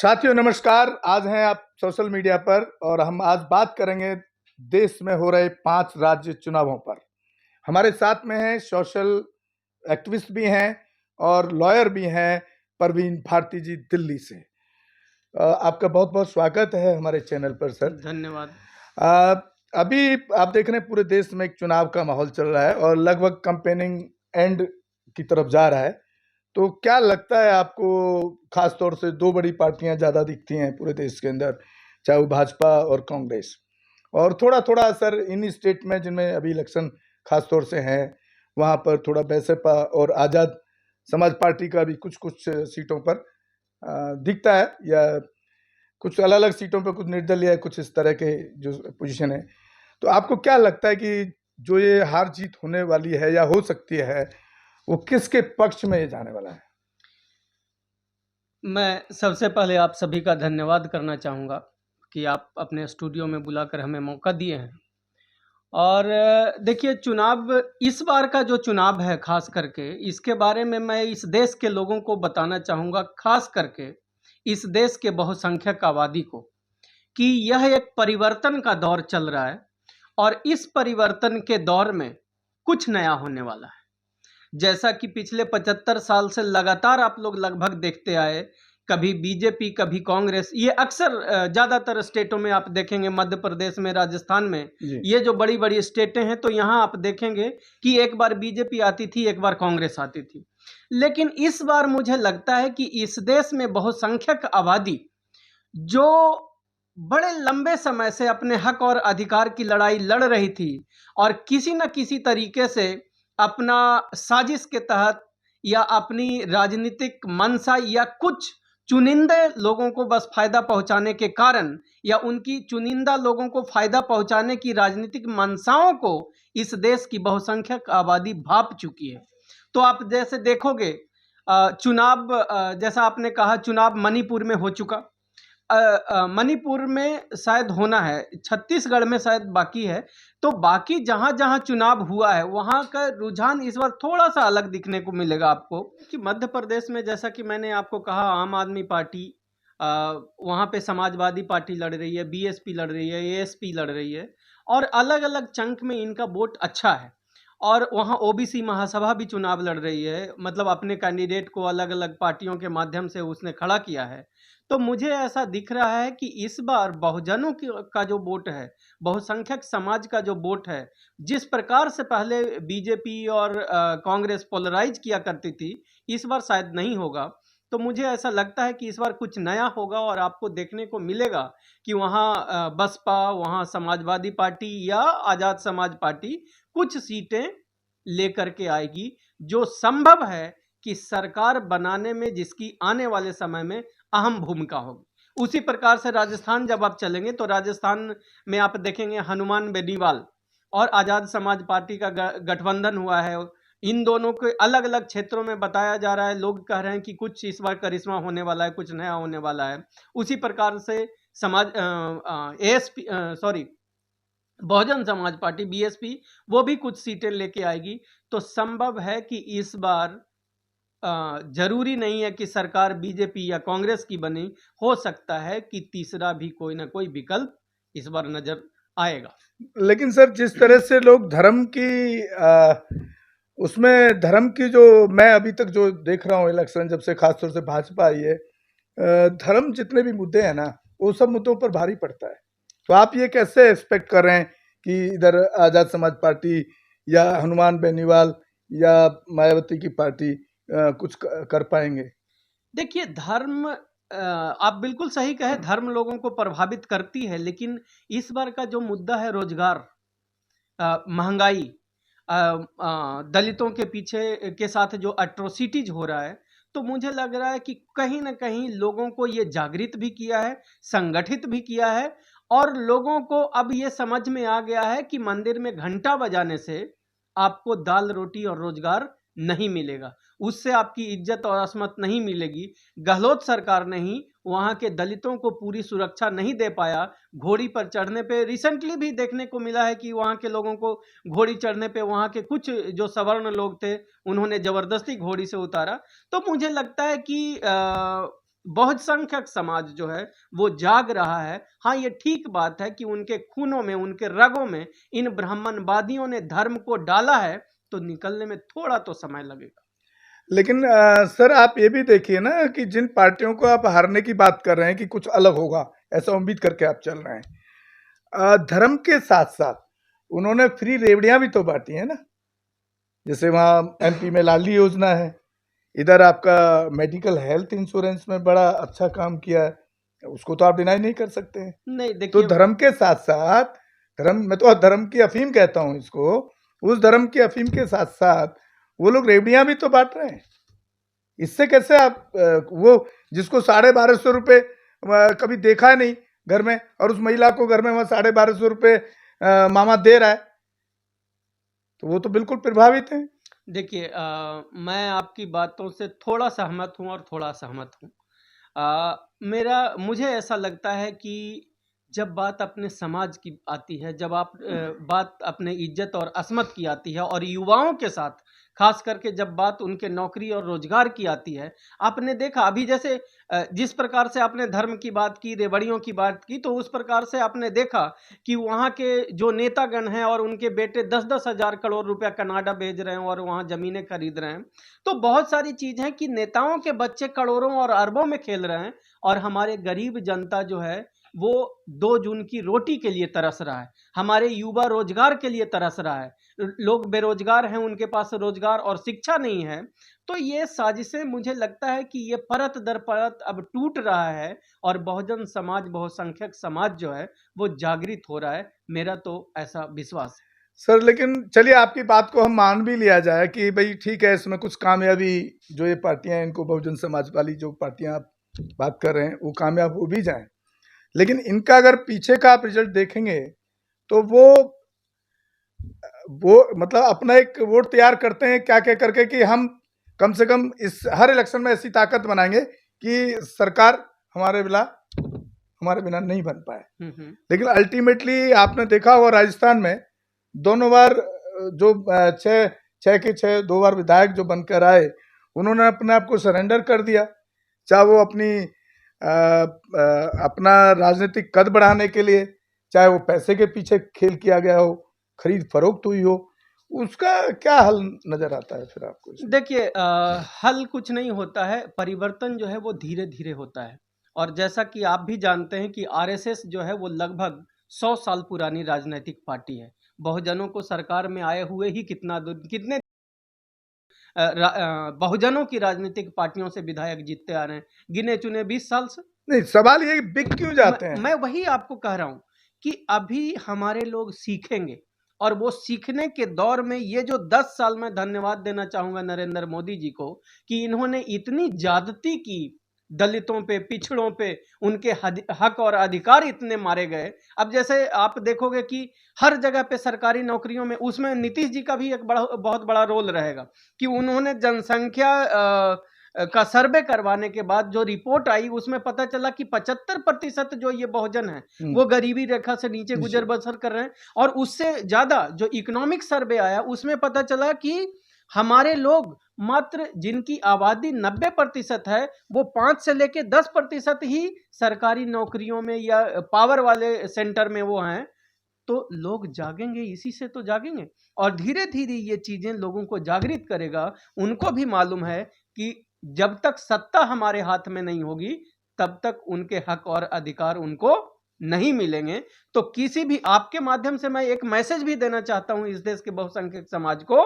साथियों नमस्कार। आज हैं आप सोशल मीडिया पर और हम आज बात करेंगे देश में हो रहे 5 राज्य चुनावों पर। हमारे साथ में हैं सोशल एक्टिविस्ट भी हैं और लॉयर भी हैं, परवीन भारती जी दिल्ली से। आपका बहुत बहुत स्वागत है हमारे चैनल पर सर। धन्यवाद। अभी आप देख रहे हैं पूरे देश में एक चुनाव का माहौल चल रहा है और लगभग कैंपेनिंग एंड की तरफ जा रहा है। तो क्या लगता है आपको, खास तौर से 2 बड़ी पार्टियां ज़्यादा दिखती हैं पूरे देश के अंदर, चाहे वो भाजपा और कांग्रेस, और थोड़ा-थोड़ा असर इन स्टेट में जिनमें अभी इलेक्शन खास तौर से हैं, वहाँ पर थोड़ा बसपा और आज़ाद समाज पार्टी का भी कुछ-कुछ सीटों पर दिखता है, या कुछ अलग-अलग सीटों पे कुछ निर्दलीय, कुछ इस तरह के जो पोजीशन है। तो आपको क्या लगता है कि जो ये हार-जीत होने वाली है या हो सकती है, वो किसके पक्ष में ये जाने वाला है? मैं सबसे पहले आप सभी का धन्यवाद करना चाहूँगा कि आप अपने स्टूडियो में बुलाकर हमें मौका दिए हैं। और देखिए, चुनाव इस बार का जो चुनाव है ख़ास करके, इसके बारे में मैं इस देश के लोगों को बताना चाहूँगा, ख़ास करके इस देश के बहुसंख्यक आबादी को, कि यह एक परिवर्तन का दौर चल रहा है और इस परिवर्तन के दौर में कुछ नया होने वाला है। जैसा कि पिछले 75 साल से लगातार आप लोग लगभग देखते आए, कभी बीजेपी कभी कांग्रेस, ये अक्सर ज़्यादातर स्टेटों में आप देखेंगे, मध्य प्रदेश में, राजस्थान में, ये जो बड़ी बड़ी स्टेटें हैं, तो यहाँ आप देखेंगे कि एक बार बीजेपी आती थी, एक बार कांग्रेस आती थी। लेकिन इस बार मुझे लगता है कि इस देश में बहुसंख्यक आबादी जो बड़े लंबे समय से अपने हक और अधिकार की लड़ाई लड़ रही थी और किसी न किसी तरीके से अपना साजिश के तहत या अपनी राजनीतिक मंशा या कुछ चुनिंदे लोगों को बस फायदा पहुंचाने के कारण या उनकी चुनिंदा लोगों को फायदा पहुंचाने की राजनीतिक मंशाओं को इस देश की बहुसंख्यक आबादी भाप चुकी है। तो आप जैसे देखोगे, चुनाव, जैसा आपने कहा, चुनाव मणिपुर में हो चुका, मणिपुर में शायद होना है, छत्तीसगढ़ में शायद बाकी है। तो बाकी जहां जहां चुनाव हुआ है वहां का रुझान इस बार थोड़ा सा अलग दिखने को मिलेगा आपको। कि मध्य प्रदेश में, जैसा कि मैंने आपको कहा, आम आदमी पार्टी, वहां पे समाजवादी पार्टी लड़ रही है, बीएसपी लड़ रही है, एएसपी लड़ रही है, और अलग अलग चंक में इनका वोट अच्छा है। और वहाँ ओबीसी महासभा भी चुनाव लड़ रही है, मतलब अपने कैंडिडेट को अलग अलग पार्टियों के माध्यम से उसने खड़ा किया है। तो मुझे ऐसा दिख रहा है कि इस बार बहुजनों का जो वोट है, बहुसंख्यक समाज का जो वोट है, जिस प्रकार से पहले बीजेपी और कांग्रेस पोलराइज किया करती थी, इस बार शायद नहीं होगा। तो मुझे ऐसा लगता है कि इस बार कुछ नया होगा और आपको देखने को मिलेगा कि वहाँ बसपा, वहाँ समाजवादी पार्टी या आज़ाद समाज पार्टी कुछ सीटें लेकर के आएगी, जो संभव है कि सरकार बनाने में जिसकी आने वाले समय में अहम भूमिका होगी। उसी प्रकार से राजस्थान जब आप चलेंगे तो राजस्थान में आप देखेंगे हनुमान बेनीवाल और आज़ाद समाज पार्टी का गठबंधन हुआ है। इन दोनों के अलग अलग क्षेत्रों में बताया जा रहा है, लोग कह रहे हैं कि कुछ इस बार करिश्मा होने वाला है, कुछ नया होने वाला है। उसी प्रकार से समाज ASP, sorry, Bahujan Samaj party BSP, वो भी कुछ सीटें लेके आएगी। तो संभव है कि इस बार जरूरी नहीं है कि सरकार बीजेपी या कांग्रेस की बनी, हो सकता है कि तीसरा भी कोई ना कोई विकल्प इस बार नजर आएगा। लेकिन सर, जिस तरह से लोग धर्म की उसमें धर्म की, जो मैं अभी तक जो देख रहा हूँ इलेक्शन जब से खासतौर से भाजपा आई है, धर्म जितने भी मुद्दे हैं ना, वो सब मुद्दों पर भारी पड़ता है। तो आप ये कैसे एक्सपेक्ट कर रहे हैं कि इधर आज़ाद समाज पार्टी या हनुमान बेनीवाल या मायावती की पार्टी कुछ कर पाएंगे? देखिए, धर्म, आप बिल्कुल सही कहे, धर्म लोगों को प्रभावित करती है, लेकिन इस बार का जो मुद्दा है रोजगार, महंगाई, दलितों के पीछे के साथ जो एट्रोसिटीज हो रहा है, तो मुझे लग रहा है कि कहीं ना कहीं लोगों को ये जागृत भी किया है, संगठित भी किया है, और लोगों को अब ये समझ में आ गया है कि मंदिर में घंटा बजाने से आपको दाल रोटी और रोजगार नहीं मिलेगा, उससे आपकी इज्जत और असमत नहीं मिलेगी। गहलोत सरकार ने ही वहाँ के दलितों को पूरी सुरक्षा नहीं दे पाया। घोड़ी पर चढ़ने पे रिसेंटली भी देखने को मिला है कि वहाँ के लोगों को घोड़ी चढ़ने पे वहाँ के कुछ जो सवर्ण लोग थे, उन्होंने जबरदस्ती घोड़ी से उतारा। तो मुझे लगता है कि बहुसंख्यक समाज जो है वो जाग रहा है। हाँ, ये ठीक बात है कि उनके खूनों में, उनके रगों में इन ब्राह्मणवादियों ने धर्म को डाला है, तो निकलने में थोड़ा तो समय लगेगा। लेकिन सर आप ये भी देखिए ना कि जिन पार्टियों को आप हारने की बात कर रहे हैं कि कुछ अलग होगा, ऐसा उम्मीद करके आप चल रहे हैं, धर्म के साथ साथ उन्होंने फ्री रेवड़ियां भी तो बांटी है ना। जैसे वहाँ एमपी में लाडली योजना है, इधर आपका मेडिकल हेल्थ इंश्योरेंस में बड़ा अच्छा काम किया है, उसको तो आप डिनाई नहीं कर सकते हैं। नहीं तो देखिए, धर्म के साथ साथ, धर्म मैं तो धर्म की अफीम कहता हूँ इसको, उस धर्म की अफीम के साथ साथ वो लोग रेवड़ियां भी तो बांट रहे हैं। इससे कैसे आप वो जिसको 1250 रुपए कभी देखा है नहीं घर में, और उस महिला को घर में वह 1250 रुपए मामा दे रहा है, तो वो तो बिल्कुल प्रभावित है। देखिए मैं आपकी बातों से थोड़ा सहमत हूँ और थोड़ा असहमत हूँ। मुझे ऐसा लगता है कि जब बात अपने समाज की आती है, जब बात अपने इज्जत और असमत की आती है, और युवाओं के साथ खास करके जब बात उनके नौकरी और रोजगार की आती है, आपने देखा अभी जैसे जिस प्रकार से आपने धर्म की बात की, रेवड़ियों की बात की, तो उस प्रकार से आपने देखा कि वहाँ के जो नेतागण हैं और उनके बेटे 10-10 हजार करोड़ रुपया कनाडा भेज रहे हैं और वहाँ जमीनें खरीद रहे हैं। तो बहुत सारी चीज है कि नेताओं के बच्चे करोड़ों और अरबों में खेल रहे हैं, और हमारे गरीब जनता जो है वो 2 जून की रोटी के लिए तरस रहा है। हमारे युवा रोजगार के लिए तरस रहा है। लोग बेरोजगार हैं, उनके पास रोजगार और शिक्षा नहीं है। तो ये साजिशें, मुझे लगता है कि ये परत दर परत अब टूट रहा है, और बहुजन समाज, बहुसंख्यक समाज जो है वो जागृत हो रहा है। मेरा तो ऐसा विश्वास है। सर लेकिन चलिए आपकी बात को हम मान भी लिया जाए कि भाई ठीक है, इसमें कुछ कामयाबी जो ये पार्टियां हैं, इनको बहुजन समाज वाली जो पार्टियां आप बात कर रहे हैं वो कामयाब हो भी जाएं, लेकिन इनका अगर पीछे का आप रिजल्ट देखेंगे तो वो मतलब अपना एक वोट तैयार करते हैं क्या क्या करके कि हम कम से कम इस हर इलेक्शन में ऐसी ताकत बनाएंगे कि सरकार हमारे बिना नहीं बन पाए। लेकिन अल्टीमेटली आपने देखा होगा राजस्थान में दोनों बार जो छह के छह 2 बार विधायक जो बनकर आए, उन्होंने अपने आप को सरेंडर कर दिया, चाहे वो अपना राजनीतिक कद बढ़ाने के लिए, चाहे वो पैसे के पीछे खेल किया गया हो, खरीद फरोख्त हुई हो। उसका क्या हल नजर आता है फिर आपको? देखिए हल कुछ नहीं होता है, परिवर्तन जो है वो धीरे धीरे होता है। और जैसा कि आप भी जानते हैं कि आरएसएस जो है वो लगभग 100 साल पुरानी राजनीतिक पार्टी है। बहुजनों को सरकार में आए हुए ही कितने बहुजनों की राजनीतिक पार्टियों से विधायक जीतते आ रहे हैं, गिने चुने 20 साल से। नहीं, सवाल ये बिक क्यों जाते हैं? मैं वही आपको कह रहा हूं कि अभी हमारे लोग सीखेंगे, और वो सीखने के दौर में ये जो 10 साल में, धन्यवाद देना चाहूंगा नरेंद्र मोदी जी को कि इन्होंने इतनी ज्यादती की दलितों पे, पिछड़ों पे, उनके हक और अधिकार इतने मारे गए। अब जैसे आप देखोगे कि हर जगह पे सरकारी नौकरियों में, उसमें नीतीश जी का भी एक बहुत बड़ा रोल रहेगा कि उन्होंने जनसंख्या का सर्वे करवाने के बाद जो रिपोर्ट आई, उसमें पता चला कि 75% जो ये बहुजन है वो गरीबी रेखा से नीचे गुजर बसर कर रहे हैं। और उससे ज्यादा जो इकोनॉमिक सर्वे आया, उसमें पता चला कि हमारे लोग मात्र, जिनकी आबादी 90% है, वो 5 से लेके 10% ही सरकारी नौकरियों में या पावर वाले सेंटर में वो हैं। तो लोग जागेंगे, इसी से तो जागेंगे, और धीरे धीरे ये चीजें लोगों को जागृत करेगा। उनको भी मालूम है कि जब तक सत्ता हमारे हाथ में नहीं होगी, तब तक उनके हक और अधिकार उनको नहीं मिलेंगे। तो किसी भी, आपके माध्यम से मैं एक मैसेज भी देना चाहता हूं इस देश के बहुसंख्यक समाज को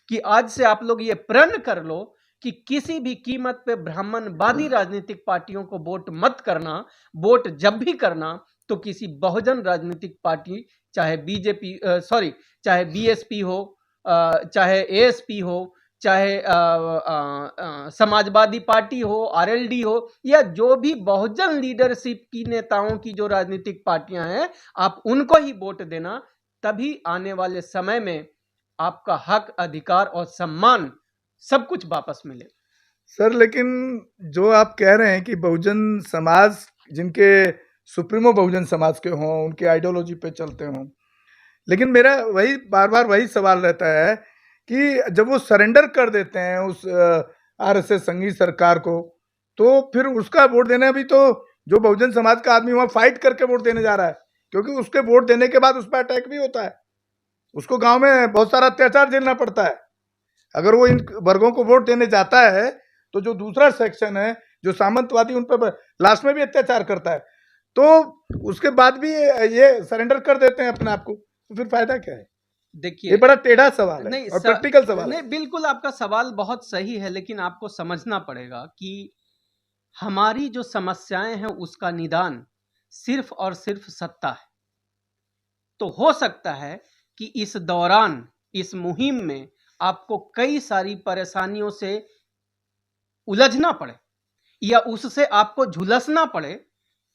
कि आज से आप लोग ये प्रण कर लो कि किसी भी कीमत पे ब्राह्मणवादी राजनीतिक पार्टियों को वोट मत करना। वोट जब भी करना तो किसी बहुजन राजनीतिक पार्टी, चाहे बीजेपी, चाहे बीएसपी हो, चाहे एएसपी हो, चाहे समाजवादी पार्टी हो, आरएलडी हो, या जो भी बहुजन लीडरशिप की नेताओं की जो राजनीतिक पार्टियां हैं, आप उनको ही वोट देना। तभी आने वाले समय में आपका हक, अधिकार और सम्मान सब कुछ वापस मिले। सर लेकिन जो आप कह रहे हैं कि बहुजन समाज, जिनके सुप्रीमो बहुजन समाज के हों, उनके आइडियोलॉजी पे चलते हों, लेकिन मेरा वही बार बार वही सवाल रहता है कि जब वो सरेंडर कर देते हैं उस आरएसएस संघी सरकार को, तो फिर उसका वोट देना भी तो जो बहुजन समाज का आदमी वहां फाइट करके वोट देने जा रहा है, क्योंकि उसके वोट देने के बाद उस पर अटैक भी होता है, उसको गांव में बहुत सारा अत्याचार झेलना पड़ता है। अगर वो इन वर्गों को वोट देने जाता है तो जो दूसरा सेक्शन है जो सामंतवादी उन पर लास्ट में भी अत्याचार करता है, तो उसके बाद भी ये सरेंडर कर देते हैं अपने आप को, तो फिर फायदा क्या है? देखिए, ये बड़ा टेढ़ा सवाल है नहीं और प्रैक्टिकल सवाल नहीं, है। बिल्कुल आपका सवाल बहुत सही है, लेकिन आपको समझना पड़ेगा कि हमारी जो समस्याएं हैं उसका निदान सिर्फ और सिर्फ सत्ता है। तो हो सकता है कि इस दौरान, इस मुहिम में आपको कई सारी परेशानियों से उलझना पड़े या उससे आपको झुलसना पड़े,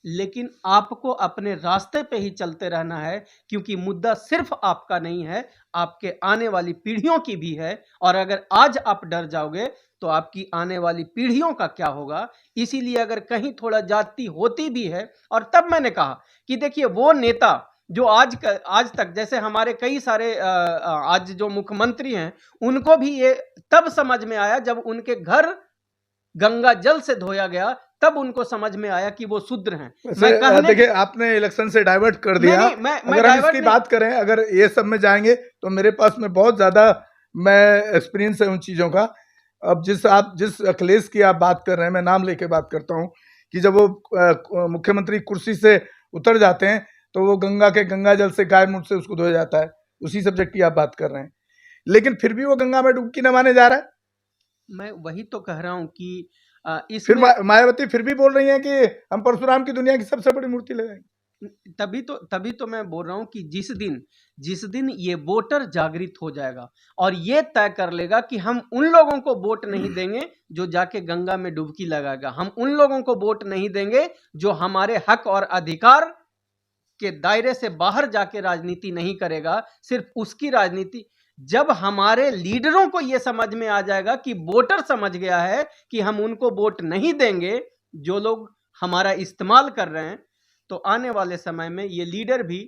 लेकिन आपको अपने रास्ते पे ही चलते रहना है, क्योंकि मुद्दा सिर्फ आपका नहीं है, आपके आने वाली पीढ़ियों की भी है। और अगर आज आप डर जाओगे तो आपकी आने वाली पीढ़ियों का क्या होगा? इसीलिए अगर कहीं थोड़ा जाति होती भी है, और तब मैंने कहा कि देखिए वो नेता जो आज तक, जैसे हमारे कई सारे आज जो मुख्यमंत्री हैं, उनको भी ये तब समझ में आया जब उनके घर गंगा जल से धोया गया, तब उनको समझ में आया कि वो शूद्र हैं। देखिए, आपने इलेक्शन से डाइवर्ट कर दिया। अगर हम इसकी बात करें, अगर ये सब में जाएंगे तो मेरे पास में बहुत ज्यादा एक्सपीरियंस है उन चीजों का। अब जिस अखिलेश की आप बात कर रहे हैं, मैं नाम लेके बात करता हूँ कि जब वो मुख्यमंत्री कुर्सी से उतर जाते हैं तो वो गंगा जल से गाय मुंह से उसको धोया जाता है, उसी सब्जेक्ट की आप बात कर रहे हैं, लेकिन फिर भी वो गंगा में डुबकी नवाने जा रहा है। मैं वही तो कह रहा हूं कि फिर मायावती फिर भी बोल रही हैं कि हम परशुराम की दुनिया की सबसे बड़ी मूर्ति लगाएंगे। तभी तो मैं बोल रहा हूं कि जिस दिन ये वोटर जागृत हो जाएगा और ये तय कर लेगा कि हम उन लोगों को वोट नहीं देंगे जो जाके गंगा में डुबकी लगाएगा, हम उन लोगों को वोट नहीं देंगे जो हमारे हक और अधिकार के दायरे से बाहर जाके राजनीति नहीं करेगा, सिर्फ उसकी राजनीति। जब हमारे लीडरों को यह समझ में आ जाएगा कि वोटर समझ गया है कि हम उनको वोट नहीं देंगे जो लोग हमारा इस्तेमाल कर रहे हैं, तो आने वाले समय में ये लीडर भी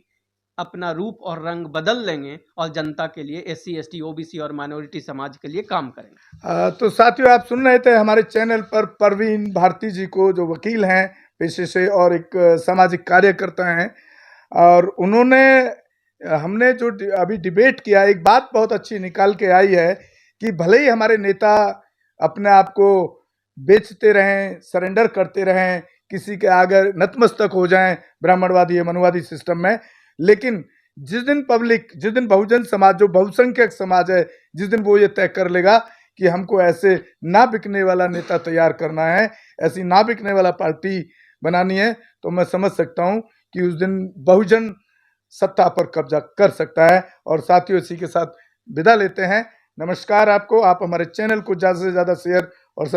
अपना रूप और रंग बदल लेंगे और जनता के लिए, SC ST OBC और माइनॉरिटी समाज के लिए काम करेंगे। तो साथियों, आप सुन रहे थे हमारे चैनल पर परवीन भारती जी को, जो वकील हैं पेशे से और एक सामाजिक कार्यकर्ता हैं, और हमने जो अभी डिबेट किया, एक बात बहुत अच्छी निकाल के आई है कि भले ही हमारे नेता अपने आप को बेचते रहें, सरेंडर करते रहें, किसी के आगे नतमस्तक हो जाएं ब्राह्मणवादी या मनुवादी सिस्टम में, लेकिन जिस दिन बहुजन समाज, जो बहुसंख्यक समाज है, जिस दिन वो ये तय कर लेगा कि हमको ऐसे ना बिकने वाला नेता तैयार करना है, ऐसी ना बिकने वाला पार्टी बनानी है, तो मैं समझ सकता हूं कि उस दिन बहुजन सत्ता पर कब्जा कर सकता है। और साथियों, इसी के साथ विदा लेते हैं। नमस्कार आपको। आप हमारे चैनल को ज्यादा से ज्यादा शेयर और